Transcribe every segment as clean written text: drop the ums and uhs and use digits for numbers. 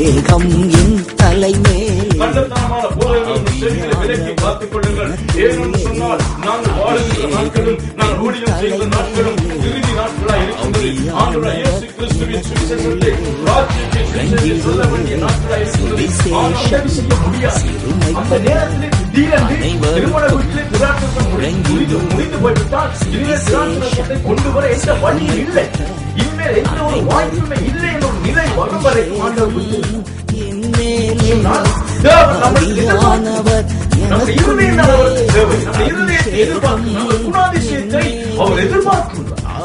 அபிஷேகம் என் தலைமேல். கண்டத்தனமான போதகங்களும் செவிகளை விலக்கி காத்துக் கொள்ளுங்கள். ஏனென்று சொன்னால் நாங்கள் வாழுகின்ற நாட்களும் நாங்கள் ஊழியம் செய்கிற நாட்களும் இறுதி நாட்களாய் இருக்கின்றது. ஆண்டவராகிய இயேசு கிறிஸ்துவின் சுவிசேஷத்தை ராஜ்யத்தில் சொல்ல வேண்டிய நாட்களாய் இருக்கின்றது. ஆனால் உதவி செய்ய முடியாது. அந்த நேரத்தில் திடீரென்று திருமண வீட்டில் திராட்சரசம் முடிந்து போய்விட்டால் திராட்சரசத்தை கொண்டு வர எந்த வழியும் இல்லை. இனிமேல் எந்த ஒரு வாய்ப்புமே இல்லை என்ற ஒரு நிலை வரும் வரை ஆண்டவர்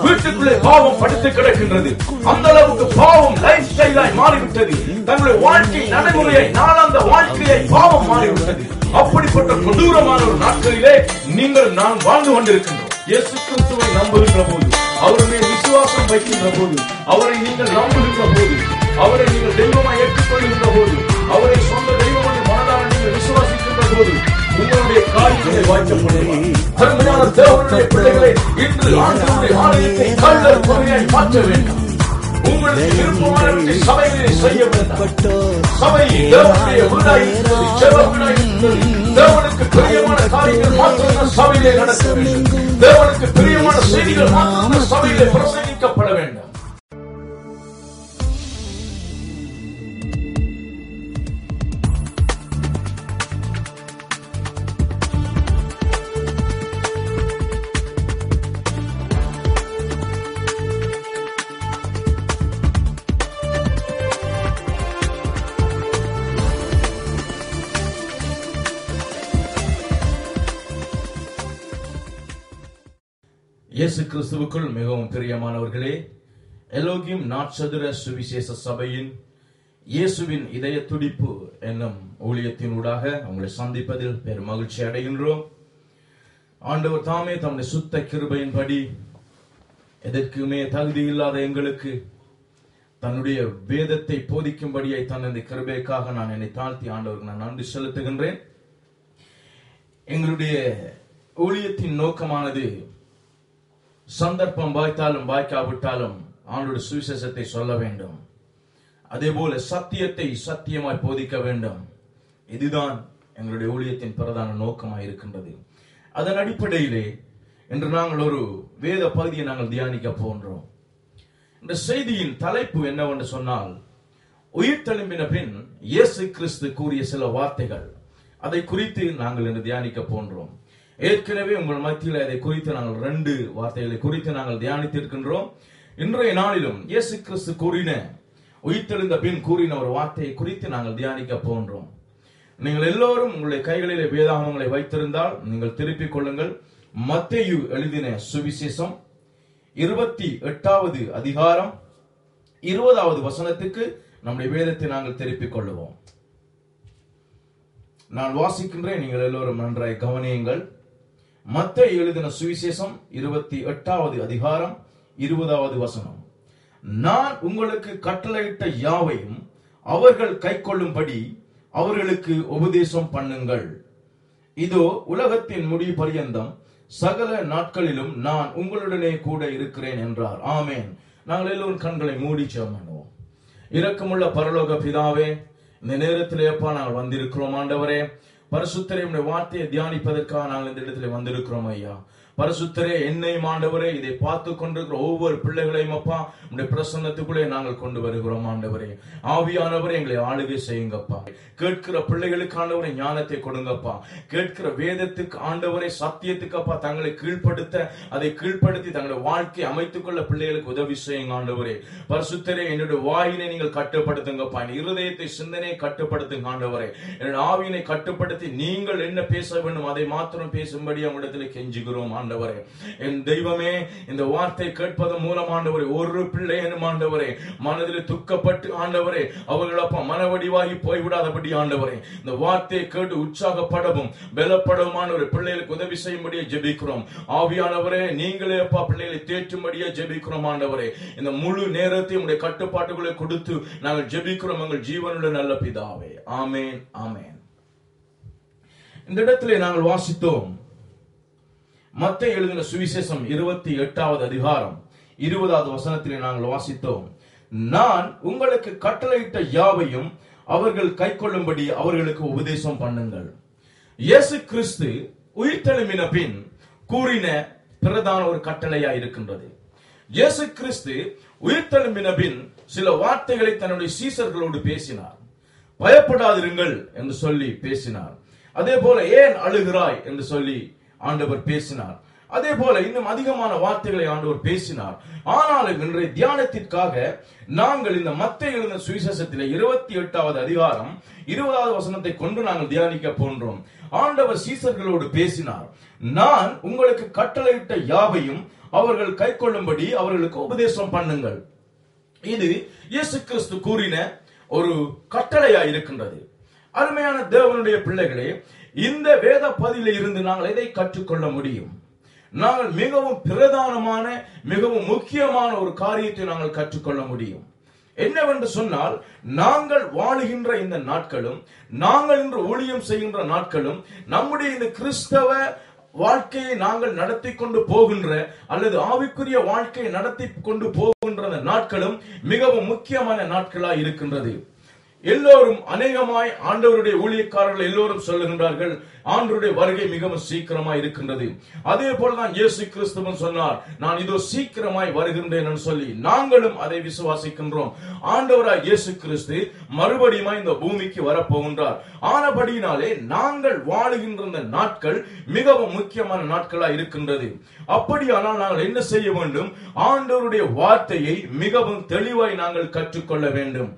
வீட்டுக்குள்ளே பாவம் படுத்து கிடக்கின்றது. அந்த அளவுக்கு பாவம் லைஃப் ஸ்டைலாய் மாறிவிட்டது. தங்களுடைய வாழ்க்கை நடைமுறையை நாளாந்த வாழ்க்கையை பாவம் மாறிவிட்டது. அப்படிப்பட்ட கொடூரமான ஒரு நாட்களிலே நீங்கள் நான் வாழ்ந்து கொண்டிருக்கின்றோம். இயேசு கிறிஸ்துவை நம்புகின்ற போது, அவருடைய விசுவாசம் வைக்கின்ற போது, அவரை நீங்கள் நம்புகின்ற போது, அவரை நீங்கள் தெய்வமாய் ஏற்றுக்கொள்கின்ற போது, அவரை சொந்த தெய்வமாக மனதார நீங்கள் விசுவாசிக்கின்ற போது உங்களுடைய காரியங்களை வாய்க்கப்படுவார். அருமையான தேவனுடைய பிள்ளைகளை இன்று ஆண்டவருடைய ஆலயத்தை கள்ளர் பொறையாய் மாற்ற வேண்டாம். உங்களுக்கு விருப்பமானவற்றை சபையிலே செய்ய வேண்டாம். சபை தேவனுடைய வீடாய் இருக்கிறது, ஜெப வீடாய் இருக்கிறது. தேவனுக்கு பிரியமான காரியங்கள் மாத்திரம் சபையிலே நடக்க வேண்டும். தேவனுக்கு பிரியமான செய்திகள் மாத்திரம் சபையிலே பிரசங்கிக்கப்பட வேண்டும். இயேசு கிறிஸ்துவுக்குள் மிகவும் பிரியமானவர்களே, எலோகிம் நாட்சதுர சுவிசேஷ சபையின் இயேசுவின் இதய துடிப்பு என்னும் ஊழியத்தினூடாக உங்களை சந்திப்பதில் பெரும் மகிழ்ச்சி அடைகின்றோம். ஆண்டவர் தாமே தம்முடைய சுத்த கிருபையின்படி எதற்குமே தகுதி இல்லாத எங்களுக்கு தன்னுடைய வேதத்தை போதிக்கும்படியாய் தன்னுடைய கிருபைக்காக நான் என்னை தாழ்த்தி ஆண்டவருக்கு நான் நன்றி செலுத்துகின்றேன். எங்களுடைய ஊழியத்தின் நோக்கமானது சந்தர்ப்பம் வாய்த்தாலும் வாய்க்காவிட்டாலும் ஆண்டவருடைய சுவிசேஷத்தை சொல்ல வேண்டும். அதே போல சத்தியத்தை சத்தியமாய் போதிக்க வேண்டும். இதுதான் எங்களுடைய ஊழியத்தின் பிரதான நோக்கமாய் இருக்கின்றது. அதன் அடிப்படையிலே இன்று நாங்கள் ஒரு வேத பகுதியை நாங்கள் தியானிக்க போன்றோம். இந்த செய்தியின் தலைப்பு என்னவென்று சொன்னால், உயிர் தெழும்பின பின் இயேசு கிறிஸ்து கூறிய சில வார்த்தைகள். அதை குறித்து நாங்கள் இன்று தியானிக்க போன்றோம். ஏற்கனவே உங்கள் மத்தியில் அதை குறித்து நாங்கள் 2 வார்த்தைகளை குறித்து நாங்கள் தியானித்திருக்கின்றோம். இன்றைய நாளிலும் இயேசு கிறிஸ்து கூறின, உயிர்த்தெழுந்த பின் கூறின ஒரு வார்த்தையை குறித்து நாங்கள் தியானிக்க போன்றோம். நீங்கள் எல்லோரும் உங்களுடைய கைகளிலே வேதாகமங்களை வைத்திருந்தால் நீங்கள் திருப்பிக் கொள்ளுங்கள். மத்தேயு எழுதின சுவிசேஷம் 28வது அதிகாரம் 20வது வசனத்துக்கு நம்முடைய வேதத்தை நாங்கள் திருப்பிக் கொள்ளுவோம். நான் வாசிக்கின்றேன், நீங்கள் எல்லோரும் நன்றாய் கவனியுங்கள். மத்தேயு எழுதின சுவிசேஷம் 28வது அதிகாரம் 20வது வசனம். நான் உங்களுக்கு கட்டளையிட்ட யாவையும் அவர்கள் கைக்கொள்ளும்படி அவர்களுக்கு உபதேசம் பண்ணுங்கள். இதோ உலகத்தின் முடிவு பரியந்தம் சகல நாட்களிலும் நான் உங்களுடனே கூட இருக்கிறேன் என்றார். ஆமேன். நாங்கள் எல்லோரும் கண்களை மூடி ஜெபம் பண்ணுவோம். இரக்கமுள்ள பரலோக பிதாவே, இந்த நேரத்திலே அப்பா நாங்கள் வந்திருக்கிறோம். ஆண்டவரே பரிசுத்தரே, உம்முடைய வார்த்தையை தியானிப்பதற்காக நாங்கள் இந்த இடத்துல வந்திருக்கிறோம் ஐயா. பரிசுத்தரே, என்னையும் ஆண்டவரே இதை பார்த்து கொண்டிருக்கிற ஒவ்வொரு பிள்ளைகளையும் அப்பா உடைய பிரசன்னத்துக்குள்ளே நாங்கள் கொண்டு வருகிறோம். ஆண்டவரே ஆவியானவரே எங்களை ஆளுகை செய்யுங்கப்பா. கேட்கிற பிள்ளைகளுக்கு ஆண்டவரை ஞானத்தை கொடுங்கப்பா. கேட்கிற வேதத்துக்கு ஆண்டவரை சத்தியத்துக்கு அப்பா தங்களை கீழ்ப்படுத்த, அதை கீழ்ப்படுத்தி தங்களுடைய வாழ்க்கையை அமைத்துக் கொள்ள பிள்ளைகளுக்கு உதவி செய்யுங்க. ஆண்டவரே பரிசுத்தரே, என்னுடைய வாயினை நீங்கள் கட்டுப்படுத்துங்கப்பா. என் இருதயத்தை சிந்தனையை கட்டுப்படுத்துங்க. ஆண்டவரே என்னுடைய ஆவியினை கட்டுப்படுத்தி நீங்கள் என்ன பேச வேண்டும் அதை மாத்திரம் பேசும்படி அவங்களிடத்தில் கெஞ்சுகிறோம். ஆண்டவரே என் தெய்வமே, இந்த வார்த்தை கேட்பது மூலம் ஆண்டவரே ஒரு பிள்ளை எனும் ஆண்டவரே மனதில் துக்கப்பட்டு ஆண்டவரே அவர்கள் அப்பா மனவடிவாகி போய்விடாதபடி ஆண்டவரே இந்த வார்த்தையை கேட்டு உற்சாகப்படவும் பலப்படவும் ஆண்டவரே பிள்ளைகளுக்கு உதவி செய்யும்படியே ஜெபிக்கிறோம். ஆவியானவரே நீங்களே அப்பா பிள்ளைகளை தேற்றும்படியே ஜெபிக்கிறோம். ஆண்டவரே இந்த முழு நேரத்தையும் உடைய கட்டுப்பாட்டுகளை கொடுத்து நாங்கள் ஜெபிக்கிறோம். எங்கள் ஜீவனுள்ள நல்ல பிதாவே. ஆமேன், ஆமேன். இந்த இடத்திலே நாங்கள் வாசித்தோம், மத்தேயு எழுதின சுவிசேஷம் 28வது அதிகாரம் 20வது வசனத்திலே நாங்கள் வாசித்தோம், நான் உங்களுக்கு கட்டளையிட்ட யாவையும் அவர்கள் கைக்கொள்ளும்படி அவர்களுக்கு உபதேசம் பண்ணுங்கள். இயேசு கிறிஸ்து உயிர்த்தெழும்பின பின் கூறின பிரதான ஒரு கட்டளையா இருக்கின்றது. இயேசு கிறிஸ்து உயிர்த்தெழும்பின பின் சில வார்த்தைகளை தன்னுடைய சீசர்களோடு பேசினார். பயப்படாதிருங்கள் என்று சொல்லி பேசினார். அதே போல ஏன் அழுகிறாய் என்று சொல்லி ஆண்டவர் பேசினார். அதே போல இன்னும் அதிகமான வார்த்தைகளை ஆண்டவர் பேசினார். ஆனாலும் இன்றைய தியானத்திற்காக நாங்கள் இந்த மத்தேயு எழுதின சுவிசேஷத்திலே 28வது அதிகாரம் 20வது வசனத்தை கொண்டு நாங்கள் தியானிக்க போன்றோம். ஆண்டவர் சீசர்களோடு பேசினார். நான் உங்களுக்கு கட்டளையிட்ட யாவையும் அவர்கள் கைக்கொள்ளும்படி அவர்களுக்கு உபதேசம் பண்ணுங்கள். இது இயேசு கிறிஸ்து கூறின ஒரு கட்டளையா இருக்கின்றது. அருமையான தேவனுடைய பிள்ளைகளே, இந்த வேத பதில இருந்து நாங்கள் எதை கற்றுக்கொள்ள முடியும்? நாங்கள் மிகவும் பிரதானமான மிகவும் முக்கியமான ஒரு காரியத்தை நாங்கள் கற்றுக்கொள்ள முடியும். என்னவென்று சொன்னால், நாங்கள் வாழுகின்ற இந்த நாட்களும் நாங்கள் இன்று ஊழியம் செய்கின்ற நாட்களும் நம்முடைய இந்த கிறிஸ்தவ வாழ்க்கையை நாங்கள் நடத்தி கொண்டு போகின்ற அல்லது ஆவிக்குரிய வாழ்க்கையை நடத்தி கொண்டு போகின்ற நாட்களும் மிகவும் முக்கியமான நாட்களாய் இருக்கின்றது. எல்லோரும் அநேகமாய் ஆண்டவருடைய ஊழியக்காரர்கள் எல்லோரும் சொல்லுகின்றார்கள், ஆண்டவருடைய வருகை மிகவும் சீக்கிரமாய் இருக்கின்றது. அதே போலதான் இயேசு கிறிஸ்துவும் சொன்னார், நான் இதோ சீக்கிரமாய் வருகின்றேன் என்று சொல்லி நாங்களும் அதை விசுவாசிக்கின்றோம். ஆண்டவராய் இயேசு கிறிஸ்து மறுபடியும் இந்த பூமிக்கு வரப்போகின்றார். ஆனபடியினாலே நாங்கள் வாழுகின்ற இந்த நாட்கள் மிகவும் முக்கியமான நாட்களாய் இருக்கின்றது. அப்படியானால் நாங்கள் என்ன செய்ய வேண்டும்? ஆண்டவருடைய வார்த்தையை மிகவும் தெளிவாய் நாங்கள் கற்றுக்கொள்ள வேண்டும்.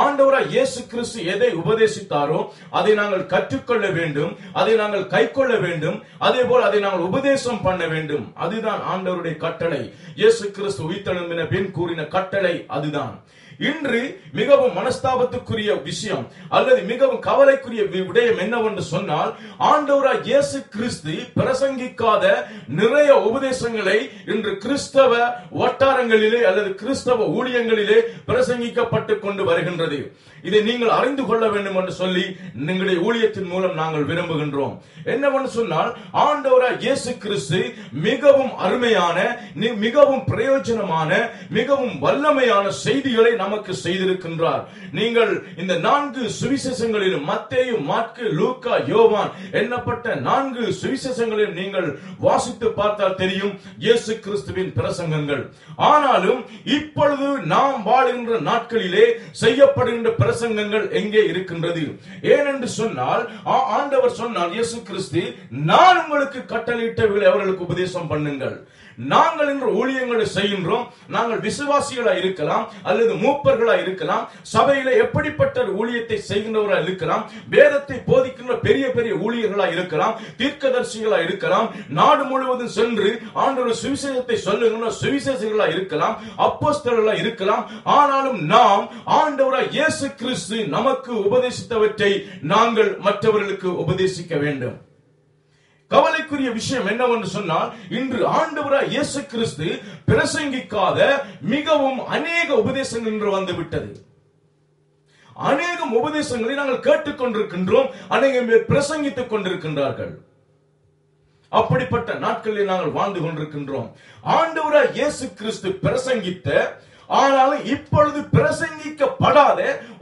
ஆண்டவராய் இயேசு கிறிஸ்து எதை உபதேசித்தாரோ அதை நாங்கள் கற்றுக்கொள்ள வேண்டும், அதை நாங்கள் கைக்கொள்ள வேண்டும். அதே போல அதை நாங்கள் உபதேசம் பண்ண வேண்டும். அதுதான் ஆண்டவருடைய கட்டளை. இயேசு கிறிஸ்து உயிர்த்தெழும்பின பின் கூறின கட்டளை அதுதான். இன்று மிகவும் மனஸ்தாபத்துக்குரிய விஷயம் அல்லது மிகவும் கவலைக்குரிய விடயம் என்னவென்று சொன்னால், ஆண்டவராய் இயேசு கிறிஸ்து பிரசங்கிக்காத நிறைய உபதேசங்களை இன்று கிறிஸ்தவ வட்டாரங்களிலே அல்லது கிறிஸ்தவ ஊழியங்களிலே பிரசங்கிக்கப்பட்டு கொண்டு வருகின்றது. இதை நீங்கள் அறிந்து கொள்ள வேண்டும் என்று சொல்லி எங்களுடைய ஊழியத்தின் மூலம் நாங்கள் விரும்புகின்றோம். என்னவென்று சொன்னால், ஆண்டவராய் இயேசு கிறிஸ்து மிகவும் அருமையான மிகவும் பிரயோஜனமான மிகவும் வல்லமையான செய்திகளை நமக்கு செய்திருக்கின்றார். நீங்கள் இந்த 4 சுவிசேஷங்களிலும் மத்தேயு, மாற்கு, லூக்கா, யோவான் என்னப்பட்ட 4 சுவிசேஷங்களிலும் நீங்கள் வாசித்து பார்த்தால் தெரியும் இயேசு கிறிஸ்துவின் பிரசங்கங்கள். ஆனாலும் இப்பொழுது நாம் வாழ்கின்ற நாட்களிலே செய்யப்படுகின்ற பிரசங்கங்கள் எங்கே இருக்கின்றது? ஏனென்று சொன்னால், ஆண்டவர் சொன்னார் இயேசு கிறிஸ்து, நான் உங்களுக்கு கட்டளையிட்டவைகளை அவர்களுக்கு உபதேசம் பண்ணுங்கள். நாங்கள் இன்று ஊழியங்களை செய்கின்றோம். நாங்கள் விசுவாசிகளா இருக்கலாம் அல்லது மூப்பர்களா இருக்கலாம், சபையில எப்படிப்பட்ட ஊழியத்தை செய்கின்றவர்களா இருக்கலாம், வேதத்தை போதிக்கின்ற பெரிய பெரிய ஊழியர்களா இருக்கலாம், தீர்க்கதரிசிகளா இருக்கலாம், நாடு முழுவதும் சென்று ஆண்டவர் சுவிசேஷத்தை சொல்லுகின்ற சுவிசேஷங்களா இருக்கலாம், அப்போஸ்தலர்களா இருக்கலாம். ஆனாலும் நாம் ஆண்டவராய் இயேசு கிறிஸ்து நமக்கு உபதேசித்தவற்றை நாங்கள் மற்றவர்களுக்கு உபதேசிக்க வேண்டும். கவலைக்குரிய விஷயம் என்னவென்று சொன்னால், இன்று ஆண்டவராய் இயேசு கிறிஸ்து பிரசங்கிக்காத மிகவும் அநேக உபதேசங்கள் இன்று வந்துவிட்டது. அநேக உபதேசங்களை நாங்கள் கேட்டுக்கொண்டிருக்கின்றோம், அநேக பேர் பிரசங்கித்துக் கொண்டிருக்கின்றார்கள். அப்படிப்பட்ட நாட்களில் நாங்கள் வாழ்ந்து கொண்டிருக்கின்றோம். ஆண்டவராய் இயேசு கிறிஸ்து பிரசங்கித்த ஆனாலும் இப்பொழுது பிரசங்கிக்கப்படாத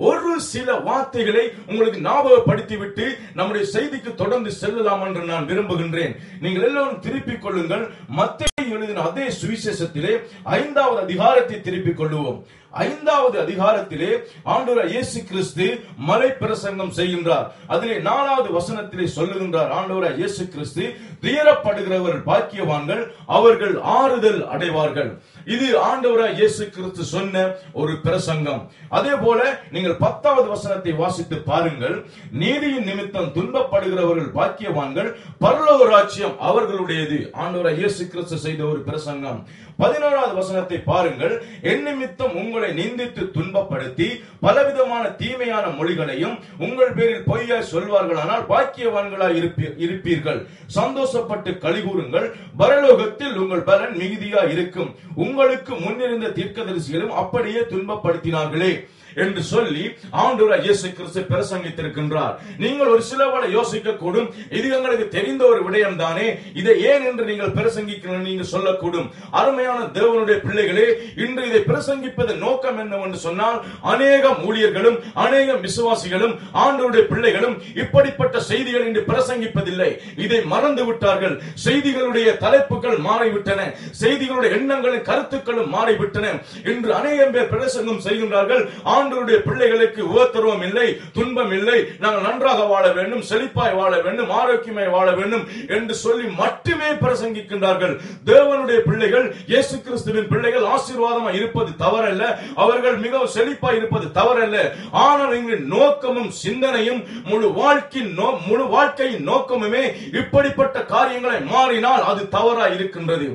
ஒரு சில வார்த்தைகளை உங்களுக்கு ஞாபகப்படுத்திவிட்டு நம்முடைய செய்திக்கு தொடர்ந்து செல்லலாம் என்று நான் விரும்புகின்றேன். நீங்கள் எல்லோரும் திருப்பிக் கொள்ளுங்கள். மத்தேயு எழுதின அதே சுவிசேஷத்திலே 5வது அதிகாரத்தை திருப்பிக் கொள்ளுவோம். 5வது அதிகாரத்திலே ஆண்டவர் இயேசு கிறிஸ்து மலை பிரசங்கம் செய்கின்றார். அதிலே 4வது வசனத்திலே சொல்லுகின்றார் ஆண்டவர் இயேசு கிறிஸ்து, துயரப்படுகிறவர்கள் பாக்கியவான்கள், அவர்கள் ஆறுதல் அடைவார்கள். இது ஆண்டவர் இயேசு கிறிஸ்து சொன்ன ஒரு பிரசங்கம். அதே போல நீங்கள் 10வது வசனத்தை வாசித்து பாருங்கள். நீதியின் நிமித்தம் துன்பப்படுகிறவர்கள் பாக்கியவான்கள், பரலோக ராஜ்யம் அவர்களுடையது. ஆண்டவர் இயேசு கிறிஸ்து செய்த ஒரு பிரசங்கம். 11வது வசனத்தை பாருங்கள். என் நிமித்தம் உங்களை நிந்தித்து துன்பப்படுத்தி பலவிதமான தீமையான மொழிகளையும் உங்கள் பேரில் பொய்யாய் சொல்வார்கள், ஆனால் பாக்கியவான்களாய் இருப்பீர்கள். சந்தோஷப்பட்டு களிகூறுங்கள், பரலோகத்தில் உங்கள் பலன் மிகுதியா இருக்கும். உங்களுக்கு முன்னிருந்த தீர்க்கதரிசிகளும் அப்படியே துன்பப்படுத்தினார்களே. என்று சொல்லி ஆண்டவராகிய இயேசு கிறிஸ்து பிரசங்கித்திருக்கின்றார். நீங்கள் ஒரு சில வேளை யோசிக்க கூடும், இது எங்களுக்கு தெரிந்த ஒரு விடயம் தானே, இதை ஏன் என்று நீங்கள் பிரசங்கிக்கிறீர்கள் நீங்கள் சொல்லக்கூடும். அருமையான தேவனுடைய பிள்ளைகளே, இன்று இதை பிரசங்கிப்பதன் நோக்கம் என்னவென்று சொன்னால், அநேக ஊழியர்களும் அநேக விசுவாசிகளும் ஆண்டவருடைய பிள்ளைகளும் இப்படிப்பட்ட செய்திகள் இன்று பிரசங்கிப்பதில்லை. இதை மறந்து விட்டார்கள். செய்திகளுடைய தலைப்புகள் மாறிவிட்டன, செய்திகளுடைய எண்ணங்களும் கருத்துக்களும் மாறிவிட்டன. இன்று அநேகம் பேர் பிரசங்கம் செய்கின்றார்கள், ஆண்டவருடைய பிள்ளைகளுக்கு உபத்திரவம் இல்லை, துன்பம் இல்லை, நாங்கள் நன்றாக வாழ வேண்டும், செழிப்பாய் வாழ வேண்டும், ஆரோக்கியமாய் வாழ வேண்டும் என்று சொல்லி மட்டுமே பிரசங்கிக்கின்றார்கள். தேவனுடைய பிள்ளைகள், இயேசு கிறிஸ்துவின் பிள்ளைகள் ஆசீர்வாதமாய் இருப்பது தவறல்ல, அவர்கள் மிகவும் செழிப்பாய் இருப்பது தவறல்ல. ஆனால் எங்கள் நோக்கமும் சிந்தனையும் முழு வாழ்க்கையின் நோக்கமுமே இப்படிப்பட்ட காரியங்களை மாறினால் அது தவறாய் இருக்கின்றது.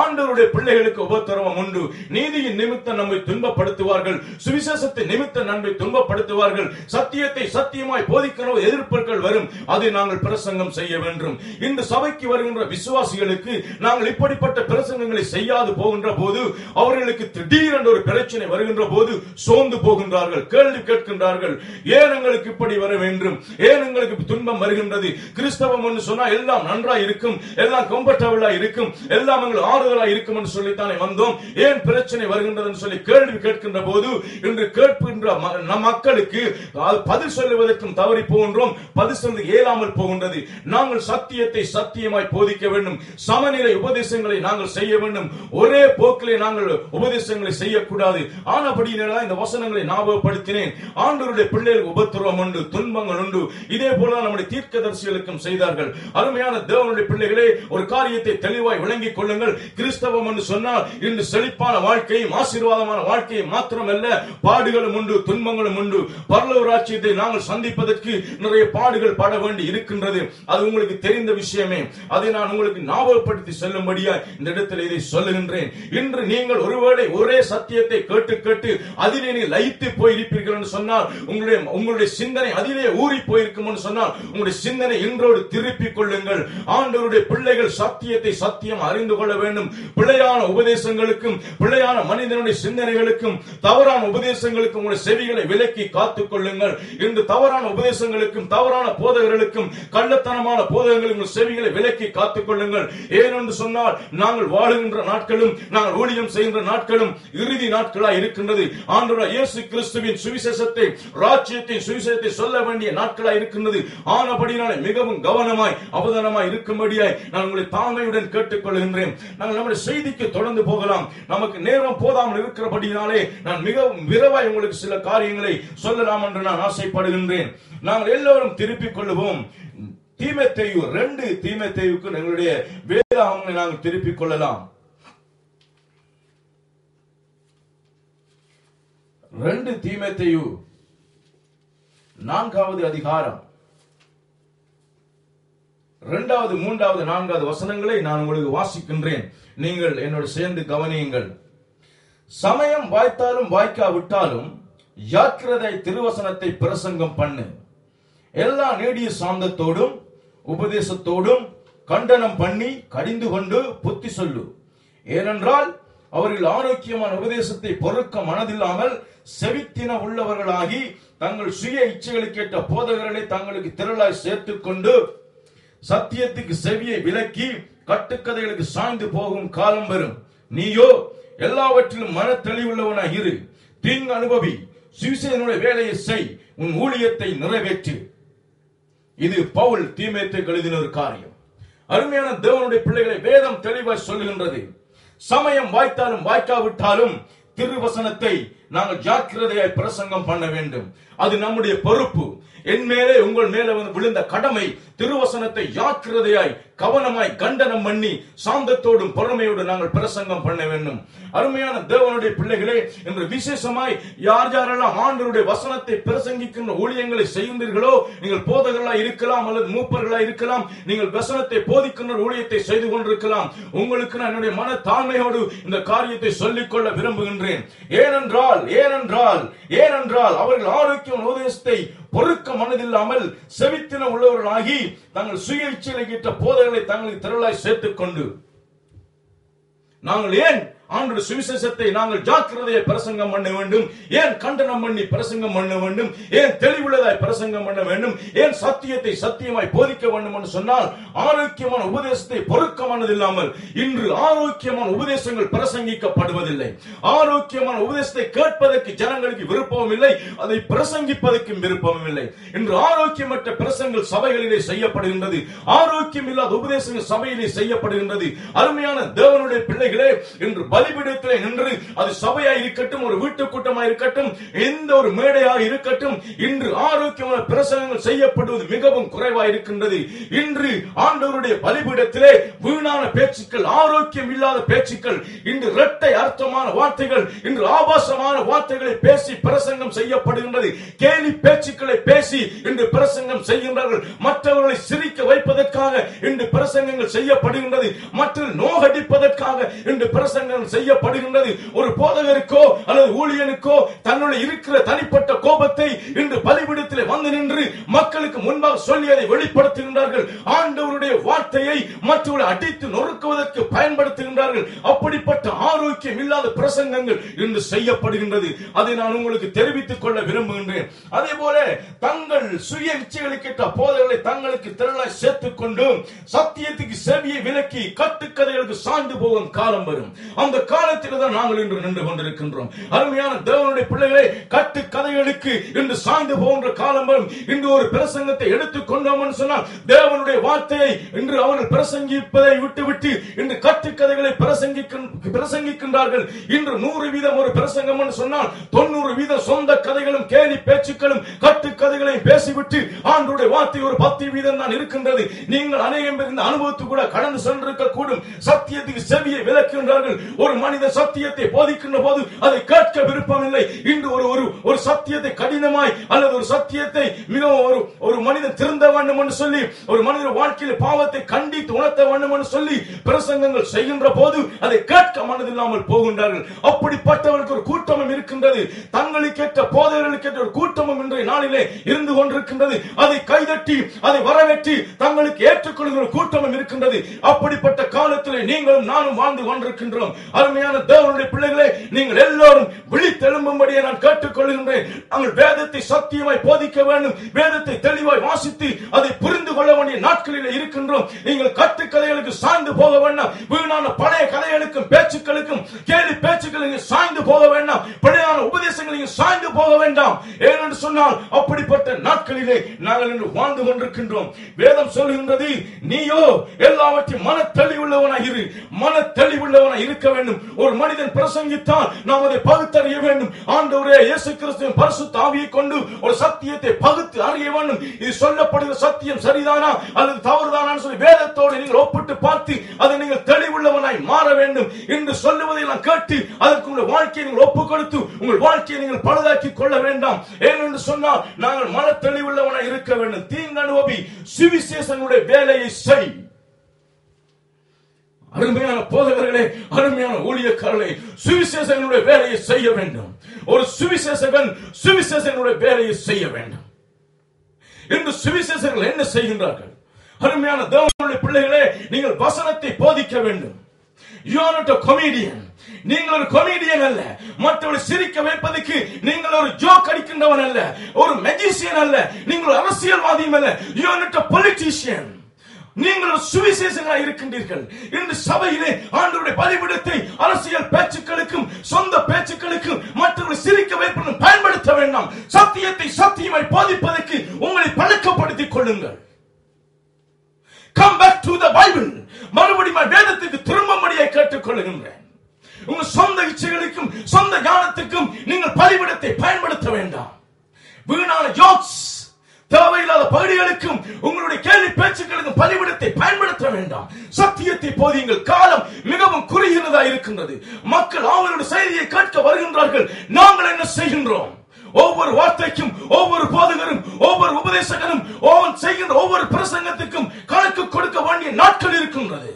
ஆண்டவருடைய பிள்ளைகளுக்கு உபத்திரவம் உண்டு. நீதியின் நிமித்தம் நம்மை துன்பப்படுத்துவார்கள், சுவிசேஷத்தை நிமித்தம் நம்மை துன்பப்படுத்துவார்கள், சத்தியத்தை சத்தியமாய் போதிக்கிற எதிர்ப்புகள் வரும். அதை நாங்கள் பிரசங்கம் செய்ய வேண்டும். இந்த சபைக்கு வருகின்ற விசுவாசிகளுக்கு நாங்கள் இப்படிப்பட்ட பிரசங்கங்களை செய்யாது போகின்ற போது அவர்களுக்கு திடீரென்று ஒரு பிரச்சனை வருகின்ற போது சோர்ந்து போகின்றார்கள், கேள்வி கேட்கின்றார்கள், ஏன் எங்களுக்கு இப்படி வர வேண்டும், ஏன் எங்களுக்கு துன்பம் வருகின்றது, கிறிஸ்தவம் என்று சொன்னால் எல்லாம் நன்றாய் இருக்கும், எல்லாம் கம்ஃபர்டபிளா இருக்கும், எல்லாம் எங்களுக்கு ஆறுதலா இருக்கும் என்று சொல்லித்தானே வந்தோம், ஏன் பிரச்சனை வருகின்றது என்று சொல்லி கேள்வி கேட்கின்ற போது இன்று கேட்கின்ற மக்களுக்கு பதில் சொல்லுவதற்கும் தவறி போகின்றோம், பதில் சொல்ல இயலாமல் போகின்றது. நாங்கள் சத்தியத்தை சத்தியமாய் போதிக்க வேண்டும், சமநிலை உபதேசங்களை நாங்கள் செய்ய வேண்டும், ஒரே போக்கிலே நாங்கள் உபதேசங்களை செய்யக்கூடாது. ஆனபடியினால் இந்த வசனங்களை ஞாபகப்படுத்தினேன். ஆண்டவருடைய பிள்ளைகளுக்கு உபத்திரவம் உண்டு, துன்பங்கள் உண்டு. இதே போல நம்முடைய தீர்க்கதரிசிகளுக்கும் செய்தார்கள். அருமையான தேவனுடைய பிள்ளைகளே, ஒரு காரியத்தை தெளிவாய் விளங்கிக் கொள்ளுங்கள். கிறிஸ்தவம் என்று சொன்னால் இன்று செழிப்பான வாழ்க்கையும் ஆசீர்வாதமான வாழ்க்கையை மாத்திரமல்ல, பாடுகளும் உண்டு, துன்பங்களும் உண்டு. பரலோக ராஜ்யத்தை நாங்கள் சந்திப்பதற்கு நிறைய பாடுகள் பட வேண்டி இருக்கின்றது. அது உங்களுக்கு தெரிந்த விஷயமே. அதை நான் உங்களுக்கு ஞாபகப்படுத்தி சொல்லும்படியா இந்த இடத்தில் இதை சொல்லுகின்றேன். இன்று நீங்கள் ஒருவேளை ஒரே சத்தியத்தை கேட்டு கேட்டு அதிலே லயித்து போயிருப்பீர்கள் என்று சொன்னால், உங்களுடைய சிந்தனை அதிலே ஊறி போயிருக்கும் என்று சொன்னால், உங்களுடைய சிந்தனை இன்றோடு திருப்பிக் கொள்ளுங்கள். ஆண்டவருடைய பிள்ளைகள் சத்தியத்தை சத்தியம் அறிந்து கொள்ள வேண்டும். பிழையான உபதேசங்களுக்கும் பிழையான மனிதனுடைய சிந்தனைகளுக்கும் தவறான உபதேசங்களுக்கும் உங்களுடைய செவிகளை விலக்கி காத்துக் கொள்ளுங்கள். இன்று தவறான உபதேசங்களுக்கும் தவறான போதகர்களுக்கும் கள்ளத்தனமான போதகங்களுக்கும் செவிகளை விலக்கி காத்துக் கொள்ளுங்கள். ஏனென்று சொன்னால், நாங்கள் வாழுகின்ற நாட்களும் நாங்கள் ஊழியம் செய்கின்ற நாட்களும் இறுதி நாட்களாய் இருக்கின்றது. ஆண்டவராகிய இயேசு கிறிஸ்துவின் சுவிசேஷத்தை, ராஜ்யத்தின் சுவிசேஷத்தை சொல்ல வேண்டிய நாட்களாய் இருக்கின்றது. ஆனபடினாலே மிகவும் கவனமாய் அவதானமாய் இருக்கும்படியாய் நான் உங்களை தாழ்மையுடன் கேட்டுக் கொள்கின்றேன். நாங்கள் நம்முடைய செய்திக்கு தொடர்ந்து போகலாம். நமக்கு நேரம் போதாமல் இருக்கிறபடினாலே நான் மிகவும் விரைவாய் உங்களுக்கு சில காரியங்களை சொல்லலாம் என்று நான் ஆசைப்படுகின்றேன். நாங்கள் எல்லோரும் திருப்பிக் கொள்ளுவோம். தீமோத்தேயு 2 தீமோத்தேயுக்கு எங்களுடைய வேதாகமங்களை நாங்கள் திருப்பிக் கொள்ளலாம். 2 தீமோத்தேயு 4வது அதிகாரம் 2வது 3வது 4வது வசனங்களை நான் உங்களுக்கு வாசிக்கின்றேன். நீங்கள் என்னோடு சேர்ந்து கவனியுங்கள். சமயம் வாய்த்தாலும் வாய்க்காவிட்டாலும் ஜாக்கிரதை திருவசனத்தை பிரசங்கம் பண்ணு. எல்லா நீடிய சாந்தத்தோடும் உபதேசத்தோடும் கண்டனம் பண்ணி கடிந்து கொண்டு புத்தி சொல்லு. ஏனென்றால் அவர்கள் ஆரோக்கியமான உபதேசத்தை பொறுக்க மனதில்லாமல் செவித்தின உள்ளவர்களாகி தங்கள் சுய இச்சைகளுக்கேற்ற போதகர்களை தங்களுக்கு திரளாய் சேர்த்துக் கொண்டு சத்தியத்துக்கு செவியை விலக்கி கட்டுக்கதைகளுக்கு சாய்ந்து போகும் காலம் வரும். நீயோ எல்லாவற்றிலும் மன தெளிவுள்ளவனாய் இரு, தீங்கு அனுபவி, சுவிசேஷனுடைய வேலையை செய், உன் ஊழியத்தை நிறைவேற்று. இது பவுல் தீமோத்தேயுக்கு எழுதின ஒரு காரியம். அருமையான தேவனுடைய பிள்ளைகளை வேதம் தெளிவாய் சொல்லுகின்றது. சமயம் வாய்த்தாலும் வாய்க்காவிட்டாலும் திருவசனத்தை நாங்கள் ஜாக்கிரதையாய் பிரசங்கம் பண்ண வேண்டும். அது நம்முடைய பொறுப்பு. என் மேலே உங்கள் மேலே விழுந்த கடமை திருவசனத்தை ஜாக்கிரதையாய் கவனமாய் கண்டனம் பண்ணி சாந்தத்தோடும் பொறுமையோடு நாங்கள் பிரசங்கம் பண்ண வேண்டும். அருமையான தேவனுடைய பிள்ளைகளே, இன்று விசேஷமாய் யார் யாரெல்லாம் ஆண்டவருடைய வசனத்தை பிரசங்கிக்கின்ற ஊழியங்களை செய்கின்றீர்களோ, நீங்கள் போதகர்களாய் இருக்கலாம் அல்லது மூப்பர்களாய் இருக்கலாம், நீங்கள் வசனத்தை போதிக்கின்ற ஊழியத்தை செய்து கொண்டிருக்கலாம். உங்களுக்கு நான் என்னுடைய மன தாழ்மையோடு இந்த காரியத்தை சொல்லிக்கொள்ள விரும்புகின்றேன். ஏனென்றால் அவர்கள் ஆரோக்கியம் உபதேசத்தை பொறுக்க மனதில்லாமல் செவித்தின உள்ளவர்களாகி தங்கள் சுய இச்சைகளை கேட்ட போதகர்களை தங்களுக்கு திரளாய் சேர்த்துக் கொண்டு, நாங்கள் ஏன் ஆண்டவருடைய சுவிசேஷத்தை நாங்கள் ஜாக்கிரதையை பிரசங்கம் பண்ண வேண்டும்? ஏன் கண்டனம் பண்ணி பிரசங்கம் பண்ண வேண்டும்? ஏன் தெளிவுள்ளதாய் பிரசங்கம் பண்ண வேண்டும்? ஏன் சத்தியத்தை சத்தியமாய் போதிக்க வேண்டும் என்று சொன்னால், ஆரோக்கியமான உபதேசத்தை பொறுக்கமானது இல்லாமல் இன்று ஆரோக்கியமான உபதேசங்கள் பிரசங்கிக்கப்படுவதில்லை. ஆரோக்கியமான உபதேசத்தை கேட்பதற்கு ஜனங்களுக்கு விருப்பமும் இல்லை, அதை பிரசங்கிப்பதற்கு விருப்பமும் இல்லை. இன்று ஆரோக்கியமற்ற பிரசங்கள் சபைகளிலே செய்யப்படுகின்றது. ஆரோக்கியம் இல்லாத உபதேசங்கள் சபையிலே செய்யப்படுகின்றது. அருமையான தேவனுடைய பிள்ளைகளே, இன்று பலிபீடத்திலே நின்று, அது சபையாய் இருக்கட்டும், ஒரு வீட்டு கூட்டமாக இருக்கட்டும், எந்த ஒரு மேடையாக இருக்கட்டும், இன்று ஆரோக்கியமான பிரசங்கங்கள் செய்யப்படுவது மிகவும் குறைவாக இருக்கின்றது. இன்று ஆண்டவருடைய பலிபீடத்திலே வீணான பேச்சுக்கள், ஆரோக்கியம் இல்லாத பேச்சுக்கள், இன்று இரட்டை அர்த்தமான வார்த்தைகள், இன்று ஆபாசமான வார்த்தைகளை பேசி பிரசங்கம் செய்யப்படுகின்றது. கேலி பேச்சுக்களை பேசி இன்று பிரசங்கம் செய்கின்றார்கள். மற்றவர்களை சிரிக்க வைப்பதற்காக இன்று பிரசங்கங்கள் செய்யப்படுகின்றது. மற்ற நோகடிப்பதற்காக இன்று பிரசங்கம் செய்யப்படுகின்றது. ஒரு போதகருக்கோ அல்லது ஊழியனுக்கோ தன்னுடைய இருக்கிற தனிப்பட்ட கோபத்தை இன்று பலிபீடத்திலே வந்து நின்று மக்களுக்கு முன்பாக சொல்லி அதை வெளிப்படுத்துகின்றார்கள். ஆண்டவருடைய வார்த்தையை மற்றவர்களை அடித்து நொறுக்குவதற்கு பயன்படுத்துகின்றார்கள். அப்படிப்பட்ட ஆரோக்கியம் இல்லாத பிரசங்கங்கள் இன்று செய்யப்படுகின்றது. அதை நான் உங்களுக்கு தெரிவித்துக் கொள்ள விரும்புகின்றேன். அதே போல தங்கள் சுய இச்சைகளுக்கு போதகர்களை தங்களுக்கு திரளாய் சேர்த்துக் கொண்டு சத்தியத்துக்கு செவியை விலக்கி கட்டுக்கதைகளுக்கு சார்ந்து போகும் காலம் வரும். அந்த காலத்தில் தான் நாங்கள் இன்று நின்று கொண்டிருக்கின்றோம். அருமையான தேவனுடைய பிள்ளைகளே, கட்டுக்கதைகளுக்கு இன்று சாய்ந்து போகின்ற காலம் வரும். இன்று ஒரு பிரசங்கத்தை எடுத்துக் கொண்டோம் சொன்னால், தேவனுடைய வார்த்தையை இன்று அவர்கள் பிரசங்கிப்பதை விட்டுவிட்டு இன்று கட்டுக்கதைகளை பிரசங்கிக்கின்றார்கள். இன்று 100% ஒரு பிரசங்கம் சொன்னால் 90% சொந்த கதைகளும் கேலி பேச்சுக்களும் கட்டுக்கதைகளையும் பேசிவிட்டு ஆண்டவருடைய வார்த்தை ஒரு 10% தான் இருக்கின்றது. நீங்கள் அநேகம் பேர் இந்த அனுபவத்து கூட கடந்து சென்றிருக்க கூடும். சத்தியத்துக்கு செவியை விலக்குகின்றார்கள். ஒரு மனித சத்தியத்தை போதிக்கின்ற போது அதை கேட்க விருப்பமில்லை. இன்று ஒரு சத்தியத்தை கடினமாய் அல்லது ஒரு சத்தியத்தை மிகவும் ஒரு மனிதன் திருந்த வேண்டும் என்று சொல்லி, ஒரு மனித வாழ்க்கையில் பாவத்தை கண்டித்து உணர்த்த வேண்டும் என்று சொல்லி பிரசங்கங்கள் செய்கின்ற போது அதை கேட்க மனதில்லாமல் போகின்றார்கள். அப்படிப்பட்டவர்களுக்கு ஒரு கூட்டமும் இருக்கின்றது. தங்களுக்கேற்ற போதகர்களுக்கேற்ற ஒரு கூட்டமும் இன்றைய நாளிலே இருந்து கொண்டிருக்கின்றது. அதை கைதட்டி அதை வரவேற்றி தங்களுக்கு ஏற்றுக்கொள்கிற கூட்டமும் இருக்கின்றது. அப்படிப்பட்ட காலத்திலே நீங்களும் நானும் வாழ்ந்து கொண்டிருக்கின்றோம். அருமையான தேவனுடைய பிள்ளைகளே, நீங்கள் எல்லோரும் விழித்தெழும்பும்படியே நான் கேட்டுக்கொள்கின்றேன். நாங்கள் வேதத்தை சத்தியமாய் போதிக்க வேண்டும். வேதத்தை தெளிவாய் வாசித்து அதை புரிந்து கொள்ள வேண்டிய நாட்களில் இருக்கின்றோம். நீங்கள் கட்டுக்கதைகளுக்கு சாய்ந்து போக வேண்டாம். வீணான பழைய கதைகளுக்கும் பேச்சுக்களுக்கும் கேலி பேச்சுக்களுக்கு சாய்ந்து போக வேண்டாம். பழையான உபதேசங்களுக்கு சாய்ந்து போக வேண்டாம். ஏனென்று சொன்னால் அப்படிப்பட்ட நாட்களிலே நாங்கள் இன்று வாழ்ந்து கொண்டிருக்கின்றோம். வேதம் சொல்கின்றது, நீயோ எல்லாவற்றையும் மன தெளிவுள்ளவனாய் இரு. மன தெளிவுள்ளவனாய் இருக்க வேண்டும். ஒரு மனிதன் பிரசங்கித்தால் நாம் அதை பகுத்தறிய வேண்டும். ஆண்டவரே இயேசு கிறிஸ்துவின் பரிசுத்த ஆவியை கொண்டு ஒரு சத்தியத்தை பகுத்து அறிய வேண்டும். இது சொல்லப்படுகிற சத்தியம் சரிதானா அல்லது தவறுதானா சொல்லி வேதத்தோடு நீங்கள் ஒப்பிட்டு பார்த்து அதை நீங்கள் தெளிவுள்ளவனாய் மாற வேண்டும். என்று சொல்லுவதை நான் கேட்டு அதற்கு உங்கள் வாழ்க்கையை நீங்கள் ஒப்புக் கொடுத்து உங்கள் வாழ்க்கையை நீங்கள் பழுதாக்கி கொள்ள வேண்டாம். ஏனென்று சொன்னால் நாங்கள் மன தெளிவுள்ளவனாய் இருக்க வேண்டும். தீங்கனுபவி சுவிசேஷனுடைய வேலையை செய். அருமையான போதகர்களே, அருமையான ஊழியக்காரர்களே, சுவிசேஷனுடைய வேலையை செய்ய வேண்டும். ஒரு சுவிசேஷகன் சுவிசேஷனுடைய வேலையை செய்ய வேண்டும். இன்று சுவிசேஷர்கள் என்ன செய்கின்றார்கள்? அருமையான தேவனுடைய பிள்ளைகளே, நீங்கள் வசனத்தை போதிக்க வேண்டும். You are not a comedian. நீங்கள் ஒரு கொமீடியன் அல்ல. மற்றவர்களை சிரிக்க வைப்பதற்கு நீங்கள் ஒரு ஜோக் அடிக்கின்றவன் அல்ல. ஒரு மேஜிஷியன் அல்ல. நீங்கள் ஒரு அரசியல்வாதியும் அல்ல. You are not a politician. நீங்கள் சுவிசேஷங்களாக இருக்கின்றீர்கள். இன்று சபையிலே ஆண்டவருடைய பலிபீடத்தை அரசியல் பேச்சுக்களுக்கும் சொந்த பேச்சுக்களுக்கும் மற்றவர்களை சிரிக்க வைப்பதும் பயன்படுத்த வேண்டாம். சத்தியத்தை சத்தியமாய் போதிப்பதற்கு உங்களை பழக்கப்படுத்திக் கொள்ளுங்கள். Come back to the Bible. மறுபடியும் வேதத்துக்கு திரும்பும்படியை கேட்டுக் கொள்ளுகின்றேன். உங்கள் சொந்த இச்சைகளுக்கும் சொந்த ஞானத்துக்கும் நீங்கள் பலிபீடத்தை பயன்படுத்த வேண்டாம். வீணான ஜோக்ஸ், தேவையில்லாத பகுதிகளுக்கும் உங்களுடைய கேள்வி பேச்சுக்களுக்கும் பலிபீடத்தை பயன்படுத்த வேண்டாம். சத்தியத்தை போதியுங்கள். காலம் மிகவும் குறுகியதா இருக்கின்றது. மக்கள் அவர்களுடைய செய்தியை கேட்க வருகின்றார்கள். நாங்கள் என்ன செய்கின்றோம்? ஒவ்வொரு வார்த்தைக்கும் ஒவ்வொரு போதகரும் ஒவ்வொரு உபதேசகரும் செய்கின்ற ஒவ்வொரு பிரசங்கத்துக்கும் கணக்கு கொடுக்க வேண்டிய நாட்கள் இருக்கின்றது.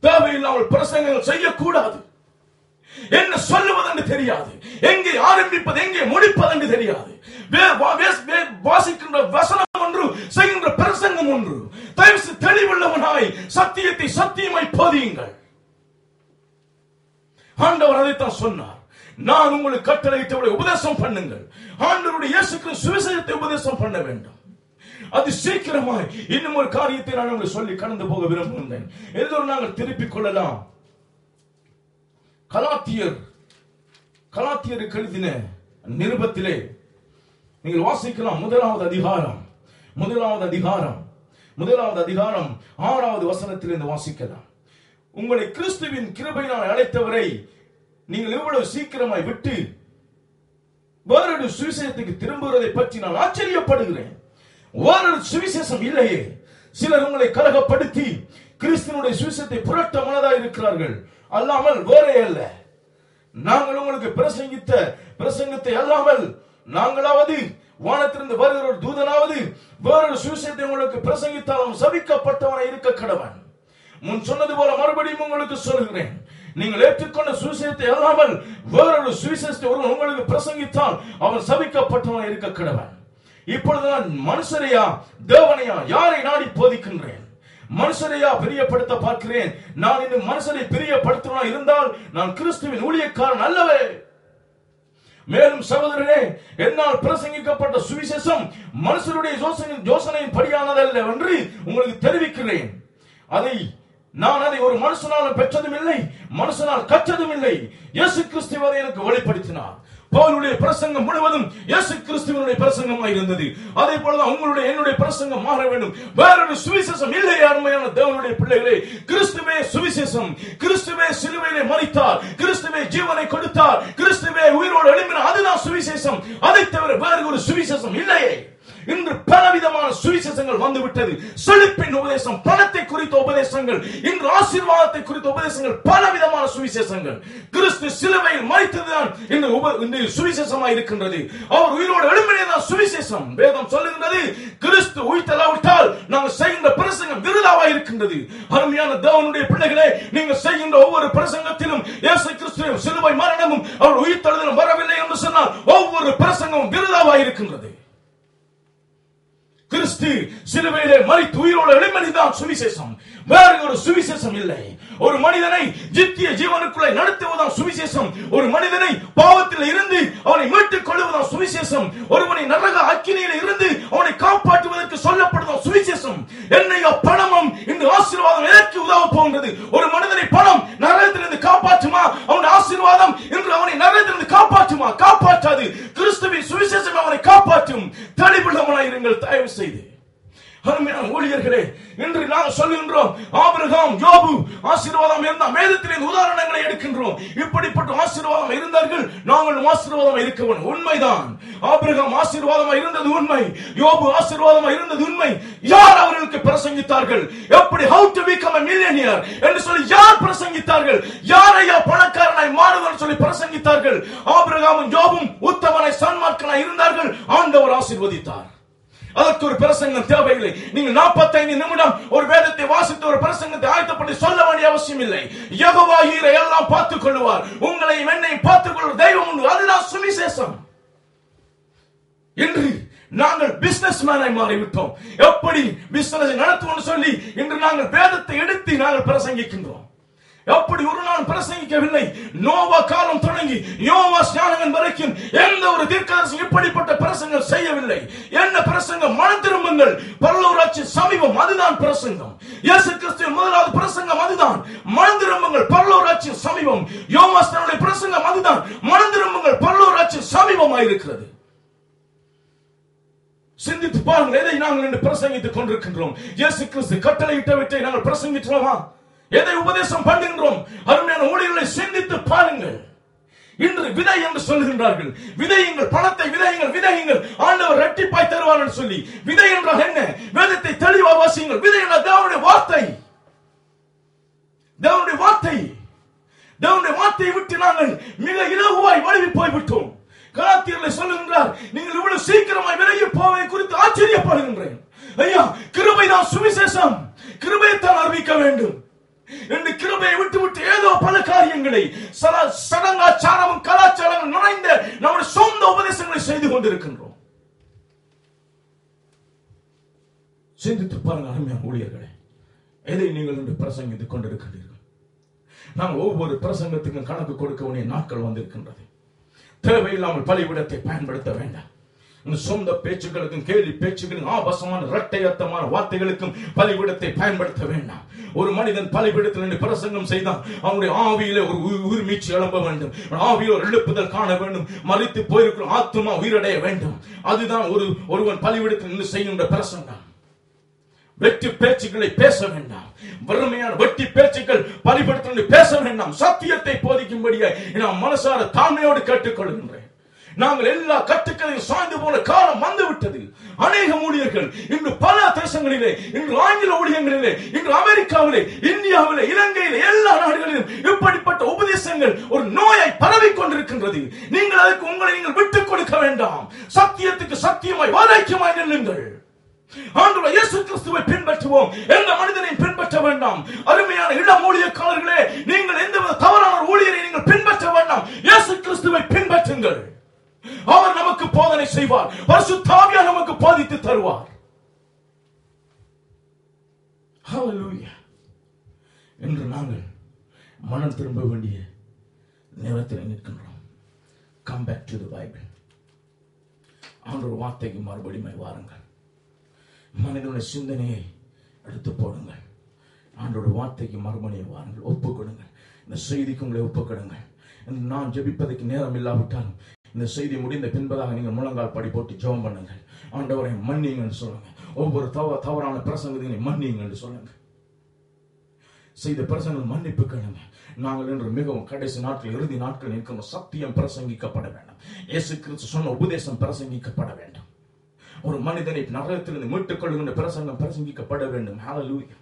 தேவையில்லாமல் பிரசங்கங்கள் செய்யக்கூடாது. என்ன சொல்லுவதென்று தெரியாது. எங்கே ஆரம்பிப்பது எங்கே முடிப்பது என்று தெரியாது. வாசிக்கின்ற வசனம் ஒன்று, செய்கின்ற பிரசங்கம் ஒன்று. தயவு தெளிவுள்ளவனாய் சத்தியத்தை சத்தியமாய் போதியுங்கள். ஆண்டவர் அதைத்தான் சொன்னார். நான் உங்களுக்கு கட்டளையிட்டவரை உபதேசம் பண்ணுங்கள். ஆண்டவருடைய இயேசு கிறிஸ்து சுவிசேஷத்தை உபதேசம் பண்ண வேண்டும். அது சீக்கிரமாய் இன்னும் ஒரு காரியத்தை நான் உங்களுக்கு சொல்லி கடந்து போக விரும்புகிறேன். எல்லோரும் நாங்கள் திருப்பிக் கொள்ளலாம். கலாத்தியருக்கு எழுதின நிருபத்திலே நீங்கள் வாசிக்கலாம். முதலாவது அதிகாரம் 6வது வசனத்திலிருந்து வாசிக்கலாம். உங்களை கிறிஸ்துவின் கிருபையினால் அழைத்தவரை நீங்கள் இவ்வளவு சீக்கிரமாய் விட்டு வேறொரு சுவிசேஷத்துக்கு திரும்புவதை பற்றி நான் ஆச்சரியப்படுகிறேன். வேறொரு சுவிசேஷம் இல்லையே. சிலர் உங்களை கலகப்படுத்தி கிறிஸ்துவனுடைய சுவிசேஷத்தை புரட்ட மனதாக இருக்கிறார்கள். அல்லாமல் வேறே அல்ல. நாங்கள் உங்களுக்கு பிரசங்கித்த பிரசங்கத்தை அல்லாமல் நாங்களாவது வானத்திலிருந்து வருகிற ஒரு தூதனாவது வேறொரு சுவிசேஷத்தை உங்களுக்கு பிரசங்கித்தாலும் சபிக்கப்பட்டவனை இருக்க கடவன். முன் சொன்னது போல மறுபடியும் உங்களுக்கு சொல்கிறேன். நீங்கள் ஏற்றுக்கொண்ட சுவிசேஷத்தை அல்லாமல் வேறொரு சுவிசேஷத்தை ஒருவன் உங்களுக்கு பிரசங்கித்தால் அவன் சபிக்கப்பட்டவனை இருக்க கடவன். இப்பொழுது நான் மனுஷரையா தேவனையா யாரை நாடி போதிக்கின்றேன்? மனுஷரையா பிரியப்படுத்த பார்க்கிறேன். நான் இன்னும் மனுஷரை பிரியப்படுத்துவனா இருந்தால் நான் கிறிஸ்துவின் ஊழியக்காரன் அல்லவே. மேலும் சகோதரனே, என்னால் பிரசங்கிக்கப்பட்ட சுவிசேஷம் மனுஷருடைய யோசனையின் படியானதல்ல என்று உங்களுக்கு தெரிவிக்கிறேன். நான் அதை ஒரு மனுஷனால் பெற்றதும் இல்லை, மனுஷனால் கற்றதும் இல்லை. இயேசு கிறிஸ்து அதை எனக்கு வெளிப்படுத்தினார். பவுலுடைய பிரசங்கம் முழுவதும் இயேசு கிறிஸ்துவினுடைய பிரசங்கமாக இருந்தது. அதே போலதான் உங்களுடைய என்னுடைய பிரசங்கம் மாற வேண்டும். வேறொரு சுவிசேஷம் இல்லை. அருமையான தேவனுடைய பிள்ளைகளே, கிறிஸ்துவே சுவிசேஷம். கிறிஸ்துவே சிலுவையிலே மரித்தார், கிறிஸ்துவே ஜீவனை கொடுத்தார், கிறிஸ்துவே உயிரோடு எழும்பினார். அதுதான் சுவிசேஷம். அதை தவிர வேறு ஒரு சுவிசேஷம் இல்லையே. இன்று பலவிதமான சுவிசேஷங்கள் வந்துவிட்டது. செழிப்பின் உபதேசம், பணத்தை குறித்த உபதேசங்கள், இன்று ஆசீர்வாதத்தை குறித்த உபதேசங்கள், பலவிதமான சுவிசேஷங்கள். கிறிஸ்து சிலுவையில் மரித்ததுதான் இன்று சுவிசேஷமாக இருக்கின்றது. அவர் உயிரோடு எழும்பினதுதான் சுவிசேஷம். வேதம் சொல்லுகின்றது, கிறிஸ்து உயிர்த்தெழாவிட்டால் நாங்கள் செய்கின்ற பிரசங்கம் விருதாவாக இருக்கின்றது. அருமையான தேவனுடைய பிள்ளைகளே, நீங்கள் செய்கின்ற ஒவ்வொரு பிரசங்கத்திலும் இயேசு கிறிஸ்துவின் சிலுவை மரணமும் அவர் உயிர்த்தெழுதலும் வரவில்லை என்று சொன்னால் ஒவ்வொரு பிரசங்கமும் விருதாவாக இருக்கின்றது. கிறிஸ்து சிலுவையிலே மரித்து உயிரோடு எழும்பினதுதான் சுவிசேஷம். வேறு ஒரு சுவிசேஷம் இல்லை. ஒரு மனிதனை நித்திய ஜீவனுக்குள்ளே நடத்துவதுதான் சுவிசேஷம். ஒரு மனிதனை பாவத்தில் இருந்து அவனை மீட்டுக் கொள்வதுதான் சுவிசேஷம். ஒருவனை நரக அக்கினியில் இருந்து அவனை காப்பாற்றுவதற்கு சொல்லப்படுவதும் சுவிசேஷம். என்னைய பணமும் இந்த ஆசீர்வாதம் எதற்கு உதவ போகின்றது? ஒரு மனிதனை பணம் நரகத்திலிருந்து காப்பாற்றுமா? அவன் ஆசீர்வாதம் இன்று அவனை நரகத்திலிருந்து காப்பாற்றுமா? காப்பாற்றாது. கிறிஸ்துவின் சுவிசேஷம் அவனை காப்பாற்றும். தெளிவுள்ளவனாய் இருங்கள் தயவு செய்து. அருமையான ஊழியர்களே, இன்று நாங்கள் சொல்லுகின்றோம் ஆபிரகாம், யோபு ஆசீர்வாதம் இருந்தால் வேதத்திலே உதாரணங்களை எடுக்கின்றோம். இப்படிப்பட்ட ஆசீர்வாதம் இருந்தார்கள், நாங்களும் ஆசீர்வாதம் இருக்க வேண்டும். உண்மைதான். ஆபிரகாம் ஆசீர்வாதமாக இருந்தது உண்மை, யோபு ஆசீர்வாதமாக இருந்தது உண்மை. யார் அவர்களுக்கு பிரசங்கித்தார்கள்? எப்படி how to become a millionaire என்று சொல்லி யார் பிரசங்கித்தார்கள்? யாரையா பணக்காரனாய் மாறுதல் சொல்லி பிரசங்கித்தார்கள்? ஆபிரகாமும் யோபும் உத்தமனாய் சன்மார்க்கனாய் இருந்தார்கள். ஆண்டவர் ஆசீர்வதித்தார். அதற்கு ஒரு பிரசங்கம் தேவையில்லை. நீங்கள் 45 நிமிடம் ஒரு வேதத்தை வாசித்து ஒரு பிரசங்கத்தை ஆயத்தப்பட்டு சொல்ல வேண்டிய அவசியம் இல்லை. யெகோவா ஈரை எல்லாம் பார்த்துக் கொள்வார். உங்களையும் என்னையும் பார்த்துக் கொள்ளும் தெய்வம் உண்டு. அதுதான் சுவிசேஷம். இன்று நாங்கள் பிசினஸ் மேனாய் மாறிவிட்டோம். எப்படி பிசினஸ் நடத்துவோம் சொல்லி இன்று நாங்கள் வேதத்தை எடுத்து நாங்கள் பிரசங்கிக்கின்றோம். எப்படி ஒரு நாள் பிரசங்கிக்கவில்லை. நோவா காலம் தொடங்கி யோவா ஸ்நானகன் வரைக்கும் எந்த ஒரு தீர்க்கதரிசி இப்படிப்பட்ட பிரசங்கம் செய்யவில்லை. என்ன பிரசங்கம்? மனம் திரும்புங்கள், பரலோக ராஜ்யம் சமீபம். அதுதான் பிரசங்கம். இயேசு கிறிஸ்துவின் முதலாவது பிரசங்கம் அதுதான். மனம் திரும்புங்கள், பரலோக ராஜ்யம் சமீபம். யோவா ஸ்நானனுடைய பிரசங்கம் அதுதான். மனம் திரும்புங்கள், பரலோக ராஜ்யம் சமீபமாக இருக்கிறது. சிந்தித்து பாருங்கள், எதை நாங்கள் இன்று பிரசங்கித்துக் கொண்டிருக்கின்றோம்? இயேசு கிறிஸ்து கட்டளையிட்டவற்றை நாங்கள் பிரசங்கிக்கிறோமா? எதை உபதேசம் பண்ணுகின்றோம்? அருமையான ஊழியர்களை சிந்தித்து பாருங்கள். இன்று விதை என்று சொல்லுகின்றார்கள். விதையுங்கள், பணத்தை விதையுங்கள், விதையுங்கள், ஆண்டவர் இரட்டிப்பாய் தருவார் என்று சொல்லி. விதை என்றால் என்ன? வேதத்தை தெளிவாக வாசியுங்கள். விதை என்றால் தேவனுடைய வார்த்தை. தேவனுடைய வார்த்தை. தேவனுடைய வார்த்தையை விட்டு நாங்கள் மிக இலகுவாய் வழுவி போய்விட்டோம். கலாத்தியரில் சொல்லுகின்றார், நீங்கள் இவ்வளவு சீக்கிரமாய் விலகி போவதை குறித்து ஆச்சரியப்படுகின்றேன். ஐயா, கிருபைதான் சுவிசேஷம். கிருபையைத்தான் அறிவிக்க வேண்டும். இந்த கிருபையை விட்டு விட்டு ஏதோ பல காரியங்களை சடங்காச்சாரமும் கலாச்சாரமும் நுழைந்த நம்முடைய சொந்த உபதேசங்களை செய்து கொண்டிருக்கின்றோம். சிந்தித்து பாருங்கள் அருமையான ஊழியர்களே, எதை நீங்கள் இன்று பிரசங்கித்துக் கொண்டிருக்கின்றீர்கள்? நாங்கள் ஒவ்வொரு பிரசங்கத்துக்கும் கணக்கு கொடுக்க வேண்டிய நாட்கள் வந்திருக்கின்றது. தேவையில்லாமல் பலிபீடத்தை பயன்படுத்த வேண்டாம். சொந்த பேச்சுக்களுக்கும் கேலி பேச்சுக்களுக்கும் ஆபாசமான இரட்டை அர்த்தமான வார்த்தைகளுக்கும் பலிபீடத்தை பயன்படுத்த வேண்டாம். ஒரு மனிதன் பலிபீடத்தில் நின்று பிரசங்கம் செய்தான், அவனுடைய ஆவியிலே ஒரு உயிர்மீச்சு எழும்ப வேண்டும், ஆவியில் ஒரு எழுப்புதல் காண வேண்டும், மரித்து போயிருக்கிற ஆத்துமா உயிரடைய வேண்டும். அதுதான் ஒருவன் பலிபீடத்தில் நின்று செய்கின்ற பிரசங்கம். வெற்றி பேச்சுக்களை பேச வேண்டாம், வறுமையான வெட்டி பேச்சுக்கள் பலிபீடத்தில் பேச வேண்டாம். சத்தியத்தை போதிக்கும்படியே நான் மனசார தாழ்மையோடு கேட்டுக்கொள்கின்றேன். நாங்கள் எல்லா கட்டுக்களையும் சாய்ந்து போன காலம் வந்துவிட்டது. அநேக ஊழியர்கள் இன்று பல தேசங்களிலே, இன்று ஆங்கில ஊழியங்களிலே, இன்று அமெரிக்காவிலே, இந்தியாவிலே, இலங்கையிலே, எல்லா நாடுகளிலும் இப்படிப்பட்ட உபதேசங்கள் ஒரு நோயை பரவிக் கொண்டிருக்கின்றது. நீங்கள் அதுக்கு உங்களை நீங்கள் விட்டுக் கொடுக்க வேண்டாம். சத்தியத்துக்கு சத்தியமாய் வாய்க்குமாய் நில்லுங்கள். ஆண்டவர் இயேசு கிறிஸ்துவை பின்பற்றுவோம், எந்த மனிதனையும் பின்பற்ற வேண்டாம். அருமையான இளம் ஊழியக்காரர்களே, நீங்கள் எந்த தவறான ஊழியரை நீங்கள் பின்பற்ற வேண்டாம். இயேசு கிறிஸ்துவை பின்பற்றுங்கள். அவர் நமக்கு போதனை செய்வார், பரிசுத்த ஆவியானவர் நமக்கு போதித்து தருவார். ஹல்லேலூயா. இன்று நாங்கள் மனம் திரும்ப வேண்டிய நேரத்தில் நிற்கின்றோம். Come back to the Bible. ஆண்டவர் வார்த்தைக்கு மறுபடியும் வாருங்கள். மனிதனுடைய சிந்தனையை எடுத்து போடுங்கள். ஆண்டோட வார்த்தைக்கு மறுபடியும் வாருங்கள். ஒப்புக் கொடுங்கள். இந்த செய்திக்கு உங்களை ஒப்புக் கொடுங்கள். நான் ஜெபிப்பதற்கு நேரம் இல்லாவிட்டாலும் இந்த செய்தி முடிந்த பின்பதாக நீங்கள் முழங்கால் படி போட்டு ஜெபம் பண்ணுங்கள். ஆண்டவரை மன்னியுங்கள் சொல்லுங்க. ஒவ்வொரு தவறான பிரசங்கத்தை மன்னியுங்கள் சொல்லுங்க. செய்த பிரசங்கள் மன்னிப்பு கேளுங்க. நாங்கள் இன்று மிகவும் கடைசி நாட்கள், இறுதி நாட்கள் நிற்கிற சத்தியம் பிரசங்கிக்கப்பட வேண்டும். இயேசு கிறிஸ்து சொன்ன உபதேசம் பிரசங்கிக்கப்பட வேண்டும். ஒரு மனிதனை நரகத்திலிருந்து மீட்டுக் கொள்கின்ற பிரசங்கம் பிரசங்கிக்கப்பட வேண்டும். ஹல்லேலூயா.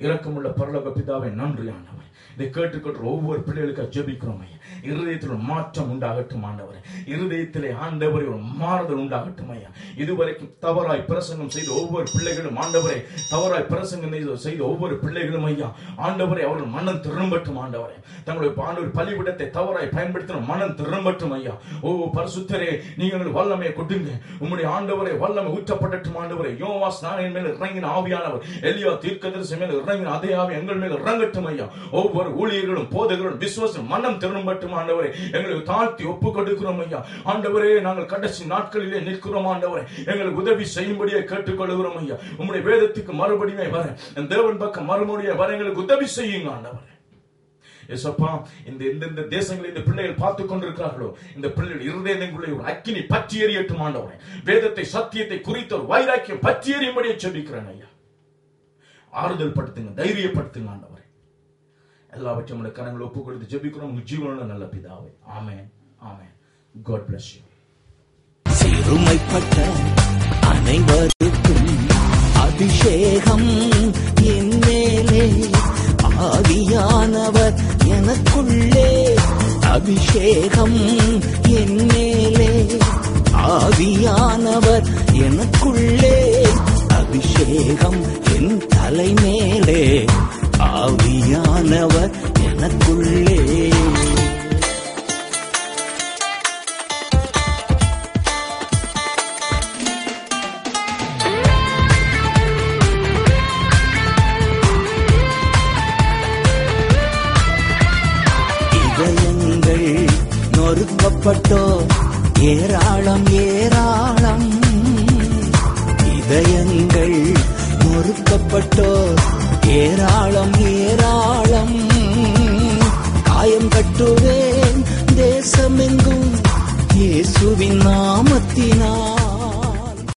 இரக்கமுள்ள பரலோக பிதாவே, நன்றி ஆண்டவர். இதை கேட்டுக்கொண்டு ஒவ்வொரு பிள்ளைகளுக்கு ஜெபிக்கிறோம். இருதயத்தில் ஒரு மாற்றம் உண்டாகட்டும் ஆண்டவரே. இருதயத்திலே ஆண்டவரே ஒரு மாறுதல் உண்டாகட்டும் ஐயா. இதுவரைக்கும் தவறாய் பிரசங்கம் செய்த ஒவ்வொரு பிள்ளைகளும் ஆண்டவரே, தவறாய் பிரசங்கம் செய்த ஒவ்வொரு பிள்ளைகளும் ஐயா ஆண்டவரே, அவர்கள் மனம் திரும்பட்டும் ஆண்டவரே. தங்களுடைய பலிபீடத்தை தவறாய் பயன்படுத்தின மனம் திரும்பட்டும் ஐயா. ஓ பரிசுத்தரே, நீங்கள் வல்லமையை கொடுங்க. உம்முடைய ஆண்டவரே வல்லமை ஊற்றப்படட்டும் ஆண்டவரே. யோவா ஸ்நானின் மேல் இறங்கின ஆவியானவர் எலியா தீர்க்கதரிசி மேல் இறங்கின அதே ஆவி எங்கள் மேல் இறங்கட்டும் ஐயா. ஒவ்வொரு ஊழியர்களும் போதகர்களும் விசுவாசம் மனம் திரும்பட்டும் ஆண்டவரே. எங்களுக்கு தாழ்த்தி ஒப்பு கொடுக்கிறோம் ஐயா. ஆண்டவரே, நாங்கள் கடைசி நாட்களிலே நிற்கிறோம் ஆண்டவரே. எங்களுக்கு உதவி செய்யும்படியே கேட்டுக்கொள்கிறோம் ஐயா. உம்முடைய வேதத்துக்கு மறுபடியும் வர, தேவன் பக்கம் மறுபடியும் வர எங்களுக்கு உதவி செய்யுங்க ஆண்டவரே. ஏசப்பா, இந்த தேசங்களில் இந்த பிள்ளைகள் பார்த்துக் கொண்டிருக்கிறார்களோ, இந்த பிள்ளைகள் இருதயங்களுக்குள்ளே ஒரு அக்கினி பற்றி எறியட்டும் ஆண்டவரே. வேதத்தை சத்தியத்தை குறித்த ஒரு வைராக்கியம் பற்றி எறியும்படியே ஜெபிக்கிறேன் ஐயா. ஆறுதல் படுத்துங்க, தைரியப்படுத்துங்க ஆண்டவரே. எல்லாவற்றையும் உடைய கரங்களை ஒப்புக் கொடுத்து ஜெபிக்கிறோம் உங்க ஜீவனுள்ள நல்ல பிதாவே. ஆமென், ஆமென். God bless you. சிறுமைப்பட்ட அனைவருக்கும் அபிஷேகம் என் மேலே, ஆவியானவர் எனக்குள்ளே. அபிஷேகம் என் மேலே, ஆவியானவர் எனக்குள்ளே. அபிஷேகம் என் தலை மேலே, ஆவியானவர் எனக்குள்ளே. இதயங்கள் நொறுக்கப்பட்டோ ஏராளம் ஏராளம். இதயங்கள் நொறுக்கப்பட்டோ ஏராளம்